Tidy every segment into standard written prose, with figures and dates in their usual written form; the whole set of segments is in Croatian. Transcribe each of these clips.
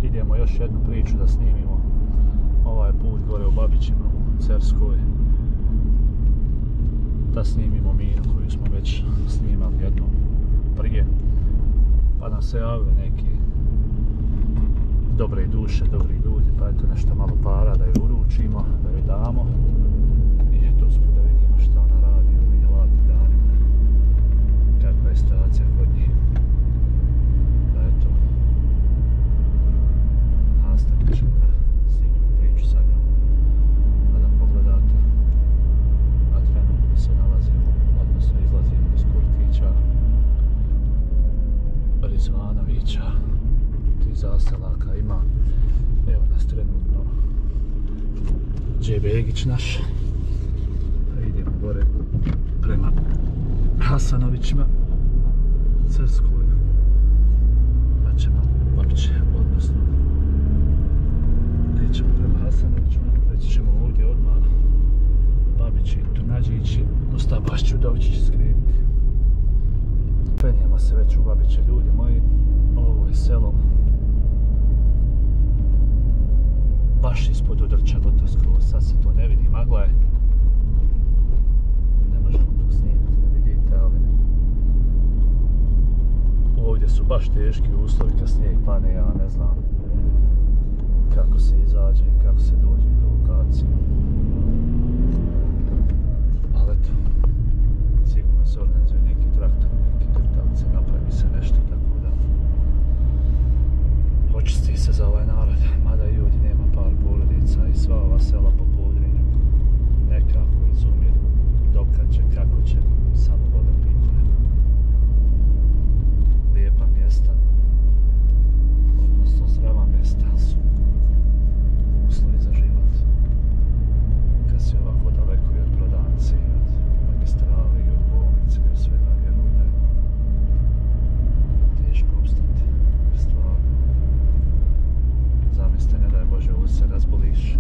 Idemo još jednu priču da snimimo. Ovaj put gore u Babićima u Cerskoj. Da snimimo Minu koju smo već snimali jednom prije. Pa nam se javili neki dobre duše, dobri ljudi, pa eto nešto malo para da ju uručimo, da ju damo. I eto usput da vidimo šta ona radi u ovih hladnim danima. Kakva je situacija kod njih. Da eto, nastavit ćemo da snimimo priču sa njom. Pa da pogledate. A trenutno se nalazimo, odnosno izlazimo iz Kurtića, Rizvanovića. Ti zaselaka ima. Evo nas trenutno Džebegić naš. Pa idemo gore prema Hasanovićima, Cerskoj. Pa ćemo uopće, odnosno nećemo prema Hasanovićima, reći ćemo ovdje odmah Babići, Tunađići, Mustabašću, Dovičić skrenuti. Penjemo se već u Babiće, ljudi moji. Ovo je selo baš ispod Udrča, gotovo skroz, sad se to ne vidi, magla je. Ne možemo tu snimiti da vidite, ali ovdje su baš teški uslovi kad snijeg pane, ja ne znam kako se izađe i kako se dođe do lokacije. Ali eto, sigurno se organizuje neki traktor, neki drtalice, napravi se nešto, tako da očisti se za ovaj narod, mada i ljudi nema par porodica i sva ova sela po Podrinju nekako izumiru, dokad će, kako će, samo Boga pitanje. Lijepa mjesta, odnosno zdrava mjesta su uslovi za život. Kad si ovako daleko i od prodavnice, i od magistrale, i od bolnice, i od svega, vjeruj da je teško opstati, jer stvarno zamislite, ne daj Bože, ovdje se razboliš,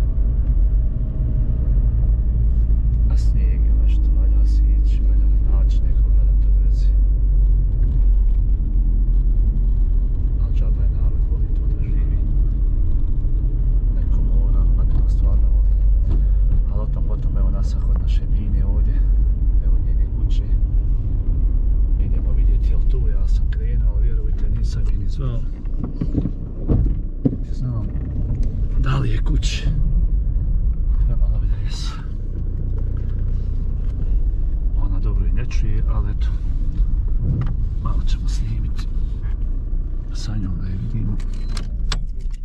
a snijeg ili nešto, valja si ići, valja naći nekoga da te odvezi. Ali džaba je narod, voli to da živi. Neko mora, a neko stvarno voli. Ali o tom potom, evo nas od naše Mine ovdje, evo njene kuće. Idemo vidjeti, jel tu, ja sam krenuo, vjerujte, nisam je ni zvao. Znam da li je kuće. Trebalo bi da jesu. Ona dobro i ne čuje, ali eto, malo ćemo snimiti sa njom da je vidimo.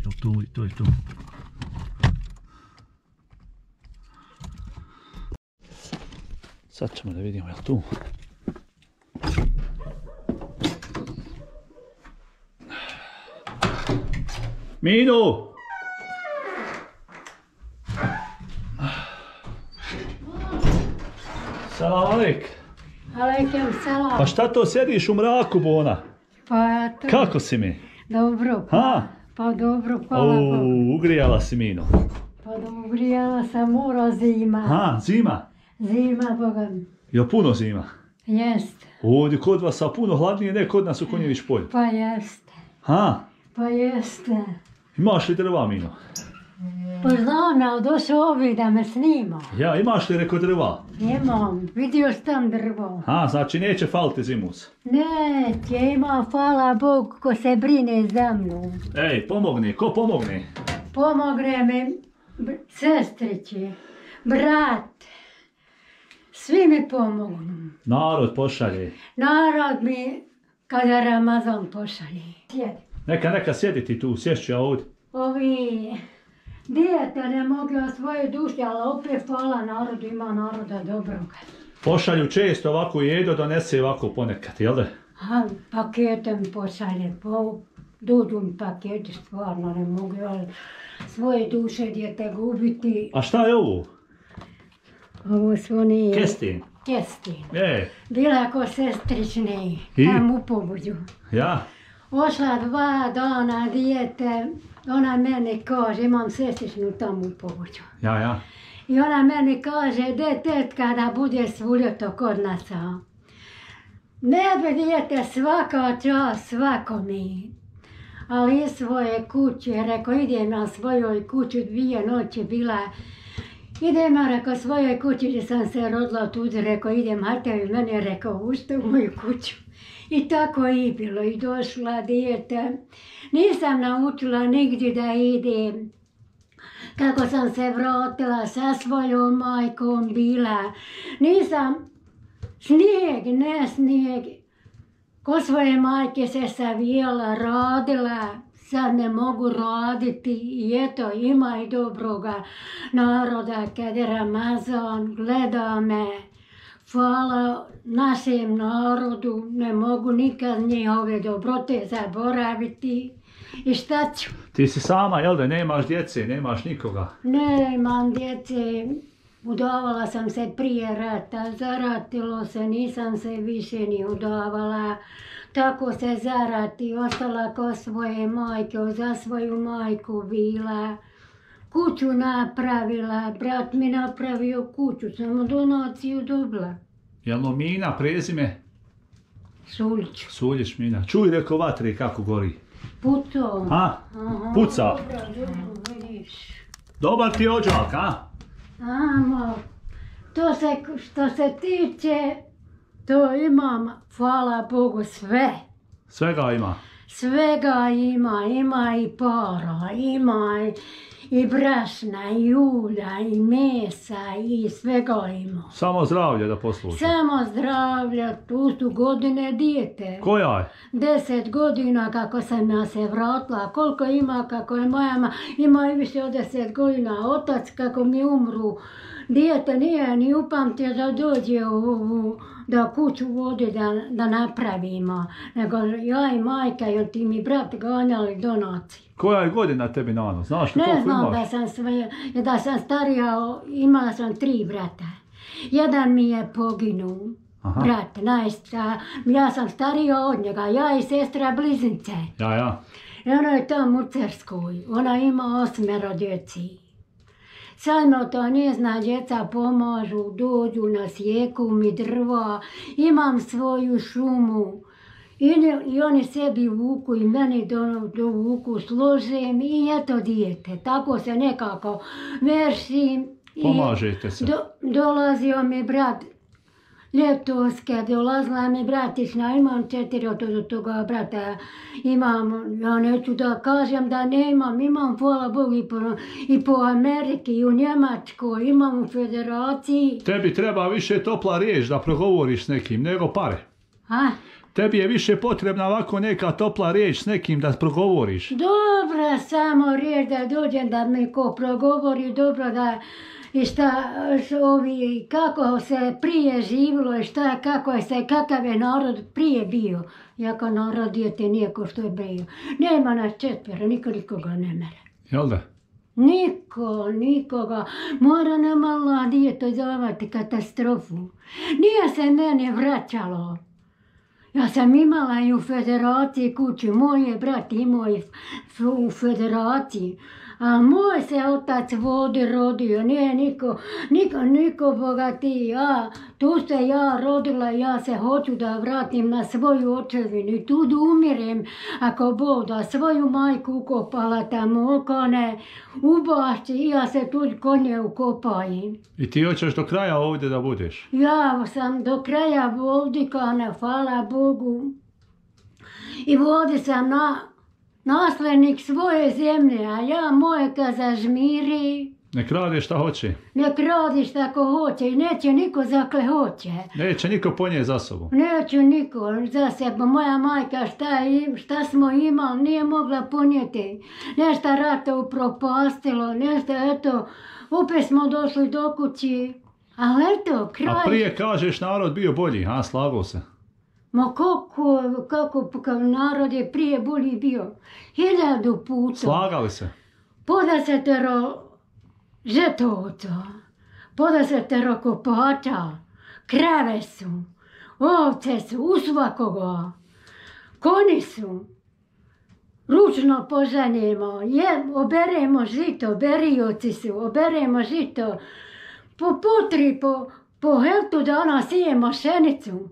Jel tu i to je tu. Sad ćemo da vidimo jel tu. Minu! Salam alejk. Alejkem salam. Pa šta to sjediš u mraku, Bona? Pa to... Kako si mi? Dobro, pa dobro, hvala Bogu. Ugrijala si, Mino. Pa ugrijala sam, mora zima. Zima? Zima, Boga. Jel puno zima? Jest. Ovdje kod vas, a puno hladnije, ne kod nas u Konjević polju. Pa jeste. Pa jeste. Imaš li drva, Mino? Pa znam, ali došao ovdje da me snima. Ja, imaš li reko drva? Imam, vidio sam tam drvo. Znači neće faliti zimus? Neće, ima, hvala Bogu, ko se brine za mnom. Ej, pomogne, ko pomogne? Pomogne mi sestrići, brat, svi mi pomognu. Narod pošalje. Narod mi kada Ramazan pošalje. Sjedi. Neka sjedi ti tu, sješću ja ovdje. Ovi dijete ne mogu o svoje duše, ali opet hvala narodu, ima naroda dobroga. Pošalju često ovako jedo, donese ovako ponekad, jel da? Paketem pošalje, dođu mi paketi, stvarno ne mogu, ali svoje duše dijete gubiti. A šta je ovo? Ovo su oni... Kestin. Kestin. E. Bila ko sestrične, tam u Pobuđu. Ja? Ošla 2 dana dijete, ona meni kaže, imam sestričnu tamo u Povođu. Ja. I ona meni kaže, de tetka da bude svuljeto kod nas. Ne bi dijete svaka čast svakome. Ali iz svoje kuće, rekao, idem na svojoj kući, 2 noći bila. Idem, rekao, svojoj kući gdje sam se rodila tuđe, rekao, idem, hajte mene, rekao, ušte u moju kuću. I tako i bilo, i došla dijete. Nisam naučila nigdje da idem. Kako sam se vratila sa svojom majkom bila. Nisam snijeg. Ko svoje majke se savijala, radila. Sad ne mogu raditi i eto ima i dobroga naroda kad je Ramazan, gleda me. Hvala našem narodu, ne mogu nikad njihove dobrote zaboraviti. I šta ću? Ti si sama, jel da? Nemaš djece, nemaš nikoga? Nemam djece. Udavala sam se prije rata, zaratilo se, nisam se više ni udavala. Tako se zarati, ostala ko svoje majke, za svoju majku bila. Kuću napravila, brat mi napravio kuću, samo donaciju dobila. Jel mu Mina prezime? Suljić. Suljić Mina. Čuj reko vatri kako gori. Pucao. A? Puca? Dobro, vidiš. Dobar ti ođak, a? Amo, što se tiče, to imam, hvala Bogu, sve. Svega ima? Svega ima i para, ima i brašna, i ulja, i mesa, i svega ima. Samo zdravlje da posluša. Samo zdravlje, tu su godine dijete. Koja je? 10 godina kako sam ja se vratila, koliko ima kako je moja ima i više od 10 godina, otac kako mi umru. Dijete nije ni upamtio da dođe da kuću vode da napravimo, nego ja i majka i ti mi brat ganjali do noći. Koja je godina tebi nano? Znaš li ne koliko znam imaš? da sam starija, imala sam 3 brata. Jedan mi je poginuo, brat, ja sam starija od njega, ja i sestra bliznice. Ja. I ona je tamo u Cerskoj, ona ima 8 djeci. Samo to njezna djeca pomažu, dođu na sjeku mi drva, imam svoju šumu. I oni sebi vuku i meni dovuku, složem i eto dijete. Tako se nekako veršim. Pomažete se. Dolazio mi brat ljetovske, dolazila mi bratična, imam 4 od toga brata. Ja neću da kažem da nemam, imam hvala Bogu i po Ameriki, i u Njemačkoj, imam u Federaciji. Tebi treba više topla riječ da progovoriš s nekim, nego pare. A? Tebi je više potrebna ovako neka topla riječ s nekim da progovoriš. Dobra, samo riječ da dođem da mi ko progovori, dobro da... I kako se prije živilo i kakav je narod prije bio. Jako narod dijete nije ko što je bio. Nema nas 4, niko nikoga ne mere. Jel da? Nikoga. Mora nam malo dijete zavati katastrofu. Nije se mene vraćalo. Ja sam imala i u Federaciji kuću. Moj je brat imao i u Federaciji. A moj se otac vodi rodio, nije niko bogatiji. Tu se ja rodila, ja se hoću da vratim na svoju očevinu i tu da umirem, ako Bog da svoju majku ukopala tamo okone, u bašći i ja se tu kod nje ukopajim. I ti hoćeš do kraja ovdje da budeš? Ja sam do kraja vodikana, hvala Bogu. I vodi sam naslednik svoje zemlje, a ja moje kad zažmiri. Nek radi šta hoće. Nek radi šta ko hoće i neće niko zakle hoće. Neće niko ponije za sobu. Neće niko za sebe. Moja majka šta smo imali nije mogla ponijeti. Nešto rata upropastilo, nešto eto, opet smo došli do kući. Ali eto, kraj. A prije kažeš narod bio bolji, slago se. Ma kako narod je prije bolji bio. 1000 puta. Slagali se. Po 10 žetovca, po 10 kopača, krave su, ovce su, u svakoga, konji su. ručno požanjemo, oberemo žito, berioci su, oberemo žito, po putri, po heltu da ono sijemo šenicu,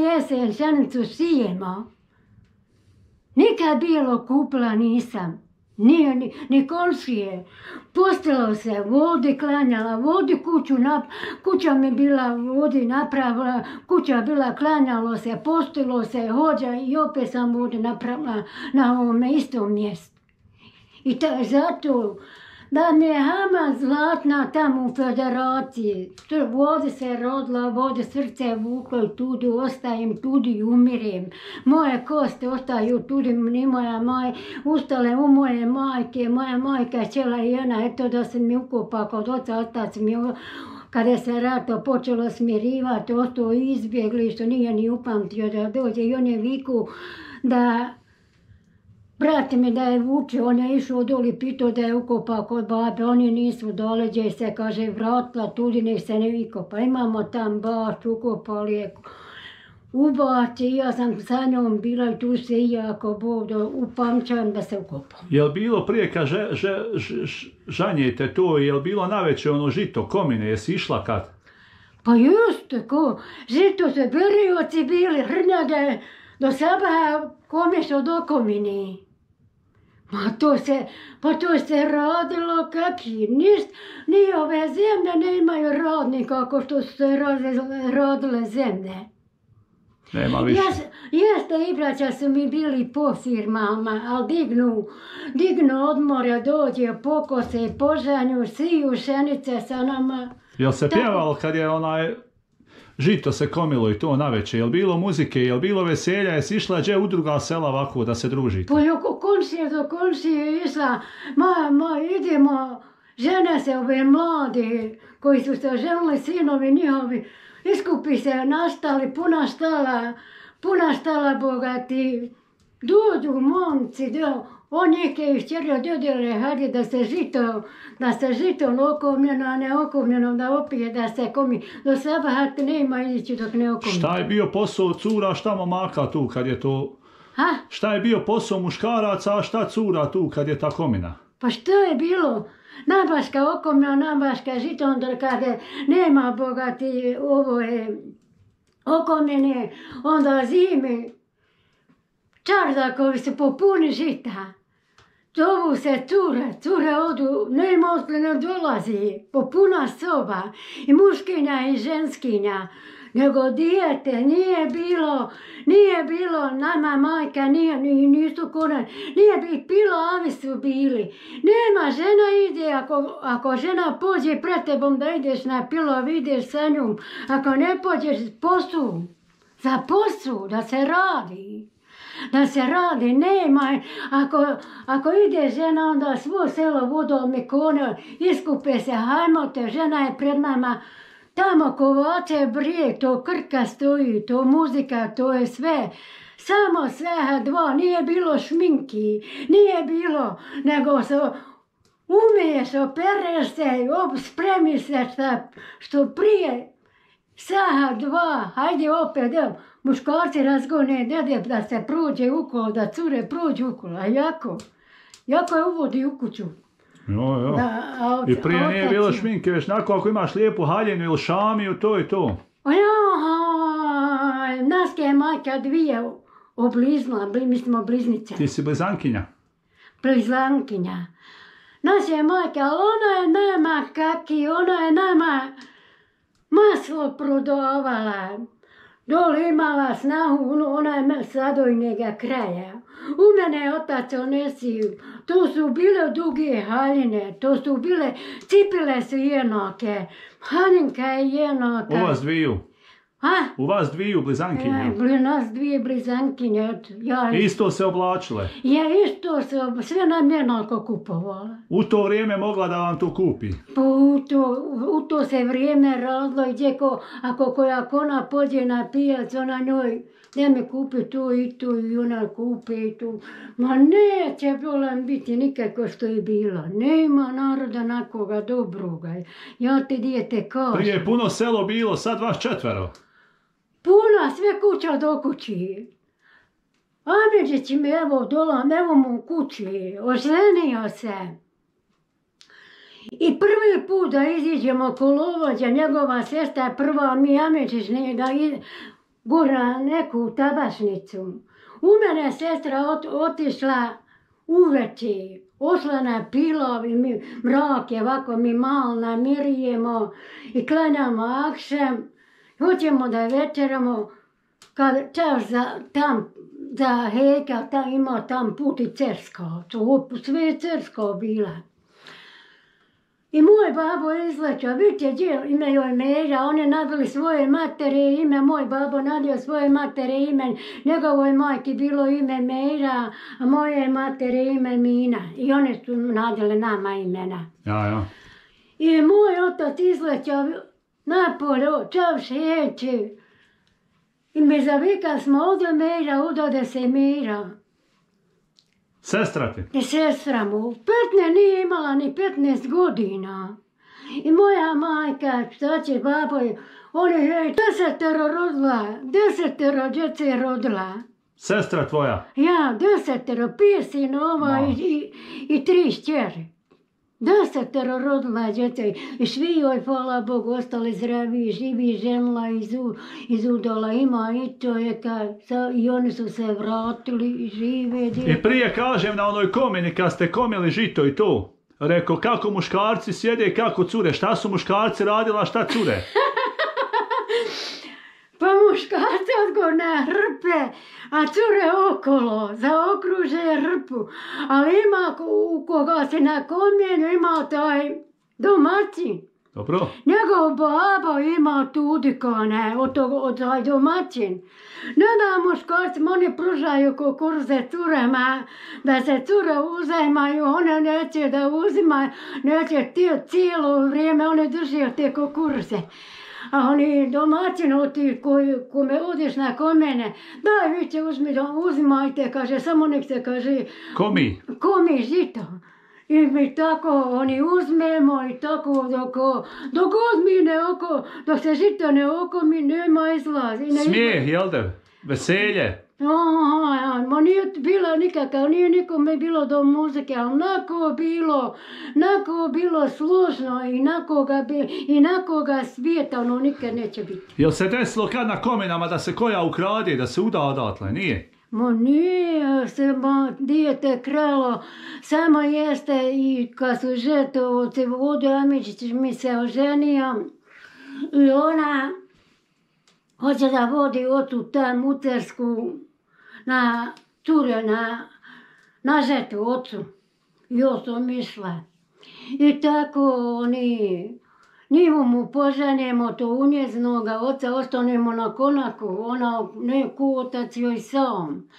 jesen šenicu sijemo. Nikad bilo kupila nisam, ni komšije. Pustilo se, vodi klanjala, vodi kuća mi bila vodi napravila, kuća bila klanjalo se, pustilo se, hođa i opet sam vodi napravila na ovome istom mjestu. I zato da mi je Hama zlatna tamo u Federaciji. Vode se rodila, vode srce vuklo i tudi ostajem, tudi umirem. Moje koste ostaju tudi, ni moja ustale u moje majke. Moja majka je cijela jedna, eto da se mi ukopa kod otac mi kada se rato počelo smirivati, ostao izbjegli što nije ni upamtio da dođe i on je viku da brat mi da je vuče, on je išao doli, pitao da je ukopao kod babe, oni nisu doleđe se, kaže, vratila tudi, nek se ne vikopa. Imamo tam baš, ukopali je ubaci, ja sam sa njom bila i tu se i jako Bog upamćam da se ukopam. Je li bilo prije kad žanjete to, je li bilo naveče ono žito, komine, jesi išla kad? Pa just, žito se berioci bili, hrnjage, do sabaha komeš od okomini. To se radilo kakvi, ni ove zemlje ne imaju radnika ako što su se radile zemlje. Nema više. Jeste i braća su mi bili po firmama, ali dignu od morja, dođe, pokose, požanju, siju šenice sa nama. Jel se pjevalo kad je žito se komilo i to naveče? Jel bilo muzike, jel bilo veselja, jesi išla gdje u druga sela ovako da se družite? Pa komšije do komšije išla, idemo, žene se ove mlade koji su se ženili, sinovi njihovi, iskupi se nastali, puna štala bogati, dođu momci, on neke išćerio dodjele, hajde da se žito okomljeno, a ne okomljeno, da opije da se komi. Do sabaha nema ići dok ne okomljeno. Šta je bio posao cura, šta momaka tu kad je to? Šta je bio posao muškaraca, a šta cura tu kad je ta komina? Pa što je bilo? Nabaška okomljeno, nabaška žito, onda kada nema bogati ovo je okomljene, onda zimi čardakovi su popuni žita. Zovu se cure odu, nema ostali ne dolazi, popuna soba, i muškinja i ženskinja, nego dijete, nije bilo, nama majka, nisu koren, nije bilo, avi su bili. Nema, žena ide, ako žena pođe pred tebom da ideš na pilov, ideš sa njom, ako ne pođeš za poslu, da se radi. Nema, ako ide žena, onda svo selo vodom i kone, iskupe se, hajmo te, žena je pred nama, tamo Kovače brijeg, to Krka stoji, to muzika, to je sve. Samo sve dva, nije bilo šminki, nije bilo, nego se umiješ, opereš se, spremiš se što prije. Saha dva, hajde opet, muškarci razgone, dede da se prođe ukolo, da cure prođu ukolo, a jako je uvodi u kuću. Jo. I prije nije bilo šminke, već nakon ako imaš lijepu haljenu ili šamiju, to je to. Nas je majka dvije obliznula, mi smo bliznice. Ti si blizankinja? Blizankinja. Nas je majka, ali ona je nama ona je nama maslo prodavala. Dole imala snahu, ona je sadojnega kraja. U mene je otac onesio. To su bile duge haljine, to su bile, cipile su jednake. Haljenka je jednaka. U vas dviju? U vas dviju blizankinje? Nas dvije blizankinje. Isto se oblačile? Isto se, sve nam jednako kupovala. U to vrijeme mogla da vam to kupi? Pa u to se vrijeme radilo i ako koja kona pođe na pijac, ona njoj, ne mi kupi to i to i ona kupi i to. Ma neće bolan biti nikako što je bila. Nema naroda nakoga dobroga. Ja ti dijete kažem. Prije je puno selo bilo, sad vas 4. Puna, sve kuća do kući. Amidžić mi evo dolam, evo mu u kući, oženio se. I prvi put da iziđemo kolovođa, njegova sestra je prva, mi Amidžić da gura neku tabašnicu. U mene je sestra otišla uveći, ošla na pilov i mi mrak je ovako mi malo namirijemo i klanjamo akšem. Hoćemo da večeramo, kad čas za Hejka imao tam put i Cersko, sve je Cersko bila. I moj babo izleća, vidite gdje ime joj Meža, oni nadali svoje matere ime, moj babo nadio svoje matere ime, njegovoj majki bilo ime Meža, a moje matere ime Mina. I one su nadile nama imena. Ja. I moj otac izleća napolje, čav šeći. I me zavika smo ovdje Meža, udode se Meža. Sestra ti? I sestra mu. 15 nije imala ni 15 godina. I moja majka, šta će baboj, on je 10 rodila, 10 djece rodila. Sestra tvoja? Ja, 10, 5 sinova i 3 šćeri. 10 rodila djece i svi joj, hvala Bogu, ostali zdravi, živi, ženila iz Udola, ima i čovjeka i oni su se vratili i žive. I prije kažem na onoj komini kad ste komili žito i to, rekao kako muškarci sjede i kako cure, šta su muškarci radili, a šta cure? Pa muškarci odgovor na hrpe, a cure okolo, zaokruže hrpu. Ali ima u koga se na komjenju ima taj domaćin. Dobro. Njegov babo ima tudikone od taj domaćin. Ne da muškarcima, oni pružaju kukuruze curama, da se cure uzajmaju, one neće da uzimaju, neće cijelo vrijeme, one drže te kukuruze. A oni domaćino ti kome odiš na komene, daj vi će uzimajte, kaže, samo nek se kaže... Komi žito. I mi tako oni uzmemo i tako dok odmine oko, dok se žito ne okomi, nema izlaz. Smijeh, jel da? Veselje? Ma nije bila nikakav, nije nikome bilo do muzike, ali nako bilo slušno i nakoga svijeta, ono nikad neće biti. Jel se desilo kad na komenama da se koja ukrade, da se uda odatle, nije? Ma nije se dijete kralo, samo jeste i kad su žetovci Vodu Amidžić mi se oženio i ona hoće da vodi otu tam u Cersku na cure, na žetu ocu. Jo sam išla. I tako njivu mu poženemo to u njeznoga oca, ostanemo na konaku, ona neku otac joj sam.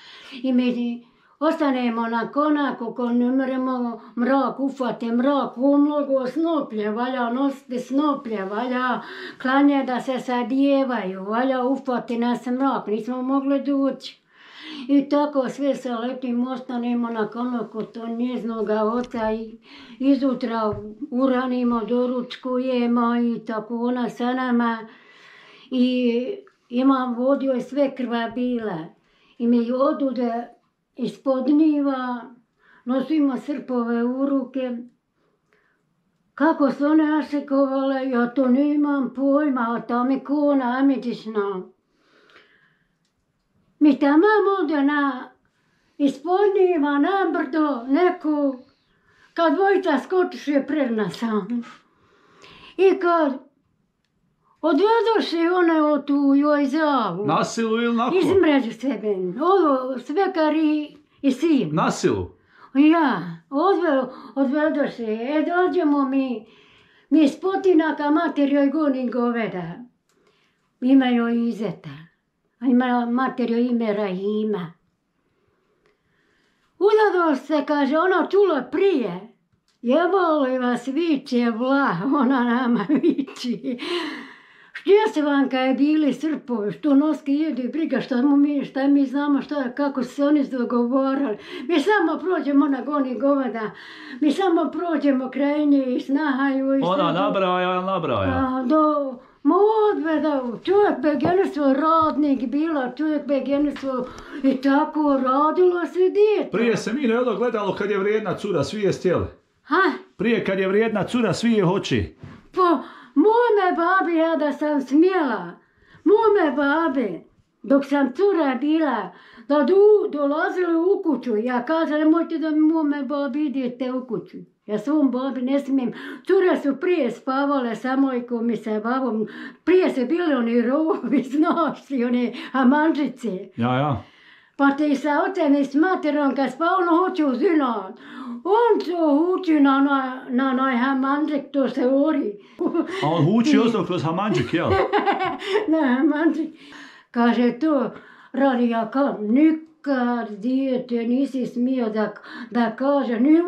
I mi ostanemo na konaku, ko ne moramo mrak, ufate mrak, mnogo snoplje, valja nositi snoplje, valja klanje da se sadijevaju, valja ufati nas mrak, nismo mogli doći. I tako sve sa lepim ostanemo na konaku to njeznoga oca i izutra uranimo, doručkujemo i tako ona sa nama. I imam vodio je sve krva bila i mi odude ispod njiva, nosimo srpove u ruke. Kako su one ašekovale, ja to nemam pojma, a tam je kona Amidžićna. Mi tamo ode ispod njiva na brdo neku, kad dvojica skočiše pred nas. I kad odvedoše one otu joj zavu. Na silu ili nako? Između sebe. Ovo svekar i sin. Na silu? Ja, odvedoše. Dođemo mi s potinaka mater joj goni goveda. Ima joj Izeta. A ima mater joj ime Rahima. Udado se, kaže, ona čula prije. Jebali vas viče vla, ona nama viči. Gdje se vam kad je bili Srpovi, što noske jedu i briga, šta mi znamo, kako se oni dogovorili. Mi samo prođemo na goni goveda, mi samo prođemo kraj nje i snahaju. Ona nabraja. da čovjek begenstvo radnik bila, čovjek begenstvo i tako radilo se dijete. Prije se mi ne gledalo kad je vrijedna cura, svi je stjeli. Ha? Prije kad je vrijedna cura, svi je hoći. Po mome babi ja da sam smjela, mome babi, dok sam cura bila, da dolazili u kuću, ja kažem nemojte da mi mome babi idete u kuću. Ja svom babi ne smijem. Cure su prije spavale sa mojkom i sa babom. Prije su bili oni rovi, znaš, i one amanđice. Ja. Pa ti sa ocem i s materom kad spava, ono hoće u zinan. On se huči na onaj hamanđik, to se ori. A on huči ostao kroz hamanđik, jel? Na hamanđik. Kaže to, radi ja kao nikad dijete nisi smio da kaže, ni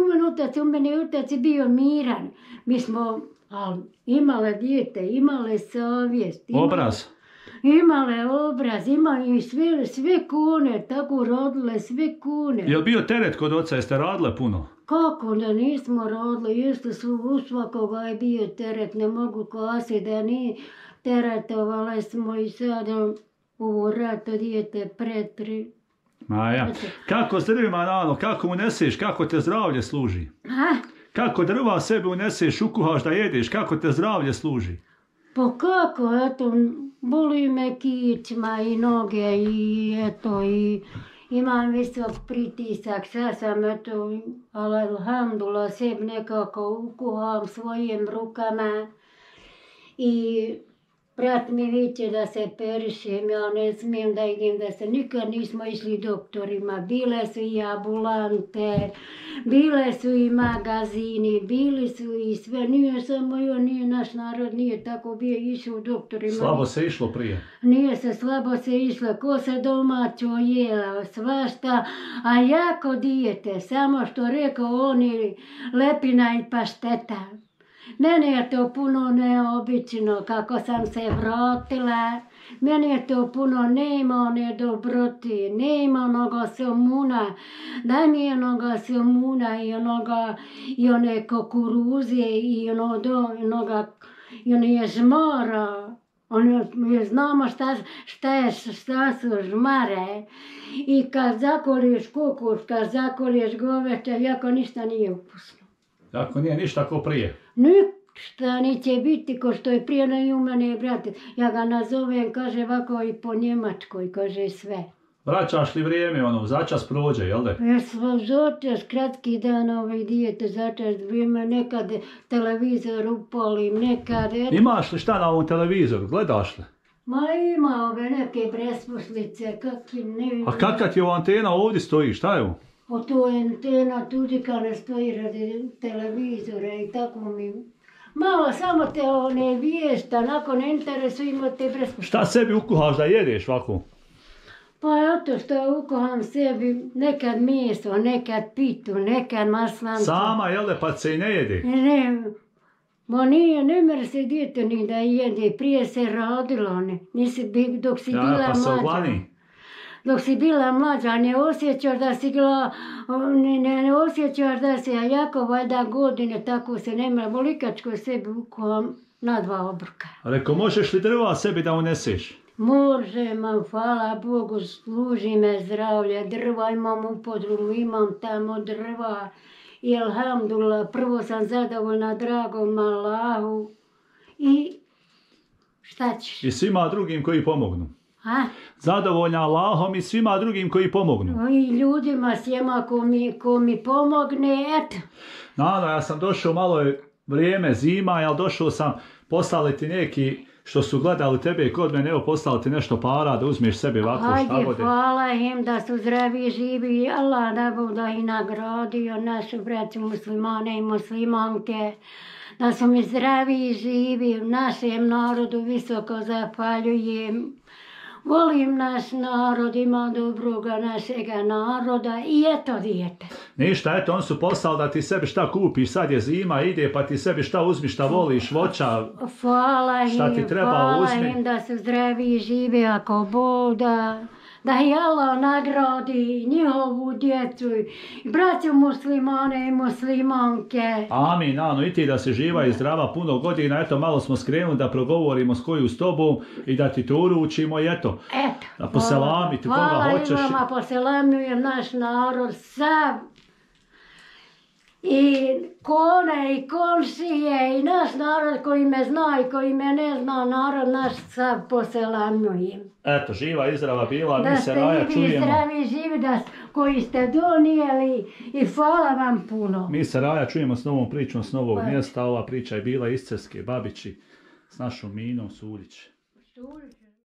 u meni otac je bio miran. Mi smo imale dijete, imale savjest. Obraz. Imale obraz, imali sve kune, tako rodile sve kune. Je li bio teret kod oca, jeste radile puno? Kako da nismo rodili, isto su u svakoga je bio teret, ne mogu kasi da nije teretovali smo i sad u ratu dijete pretri. Ja. Kako s drvima, Nano, kako uneseš, kako te zdravlje služi? Kako drva sebi uneseš, ukuhaš da jedeš, kako te zdravlje služi? Pa kako, eto, boli me kičma i noge i eto, i imam visok pritisak, sad sam eto, alhamdulillah, sebi nekako ukuham svojim rukama i brat mi viče da se perišem, ja ne smijem da idem, da se nikad nismo išli doktorima. Bile su i ambulante, bile su i magazini, bili su i sve. Nije samo nije naš narod, nije tako bio išao doktorima. Slabo se išlo prije? Nije se slabo se išlo, ko se domaćo jela, svašta, a jako dijete, samo što rekao oni lepina i pašteta. Meni je to puno neobično kako sam se vratila. Meni je to puno, nema one dobroti, nema onoga somuna. Daj mi onoga somuna i one kukuruze i one žmara. Znamo šta su žmare. I kad zakoliješ kukuš, kad zakoliješ goveče, jako ništa nije ukusno. Jako nije ništa ko prije? Ništa neće biti ko što je prije na umane, brate. Ja ga nazovem, kaže ovako i po njemačkoj, kaže sve. Vraćaš li vrijeme, začas prođe, jel da? Ja sam začas, kratki dan dijete, začas vrijeme, nekad televizor upalim, nekad... Imaš li šta na ovom televizoru, gledaš li? Ma ima ove neke presposlice, kakvi ne vidim. A kakva ti ova antena ovdje stoji, šta je ovo? O to je antena tudika ne stoji radi televizora i tako mi... Malo samo te one viješta, nakon ne interesujemo te presposlice. Šta sebi ukuhaš da jedeš ovako? Pa eto što ukuham sebi, nekad meso, nekad pitu, nekad maslanca. Sama, jel da, pa se i ne jede? Ne, ma nije, ne mere se dijete ni da jede, prije se radilo, dok si bila mlađa. Pa se oglani. Dok si bila mlađa, ne osjećaš da si jako valjda godine, tako se ne mre, volikačko sebi ukuham na 2 obroka. Reko, možeš li drva sebi da uneseš? Možem, hvala Bogu, služi me zdravlje, drva imam u podrumu, imam tamo drva i alhamdulillah, prvo sam zadovoljna dragom Allahu i šta ćeš? I svima drugim koji pomognu. Zadovoljna Allahom i svima drugim koji pomognu. I ljudima svima ko mi pomogne, eto. Nano, ja sam došao, malo je vrijeme, zima, ali došao sam poslali ti neki što su gledali tebe i kod mene, evo poslali ti nešto para da uzmeš sebi ovako šta Hajde, vode. hvala im da su zdravi i živi, Allah da bude i nagradio našu braću muslimane i muslimanke, da su mi zdravi i živi, našem narodu visoko zahvaljujem. Volim naš narod, ima dobroga našega naroda i eto dijete. Ništa, eto, on su poslali da ti sebi šta kupiš, sad je zima, ide pa ti sebi šta uzmiš, šta voliš, voća, hvala šta ti treba hvala uzmi. im da su zdravi i živi ako Bog da da ih Allah nagradi, njihovu djecu, i braću muslimane i muslimanke. Amin, Ano, i ti da se živa i zdrava puno godina, eto malo smo skrenuli da progovorimo s koju s tobom i da ti to uručimo i eto, da poselamiti koga hoćeš. Hvala i vama, poselamujem naš narod sav. I kone i komšije i naš narod koji me zna i koji me ne zna, narod naš sav poselamujem. Eto, živa i zdrava bila, Da mi se Raja ste i vi čujemo. zdravi živi, koji ste donijeli i hvala vam puno. Mi se Raja čujemo s novom pričom, s novog mjesta. Ova priča je bila iz Cerske Babići s našom Minom Suljić.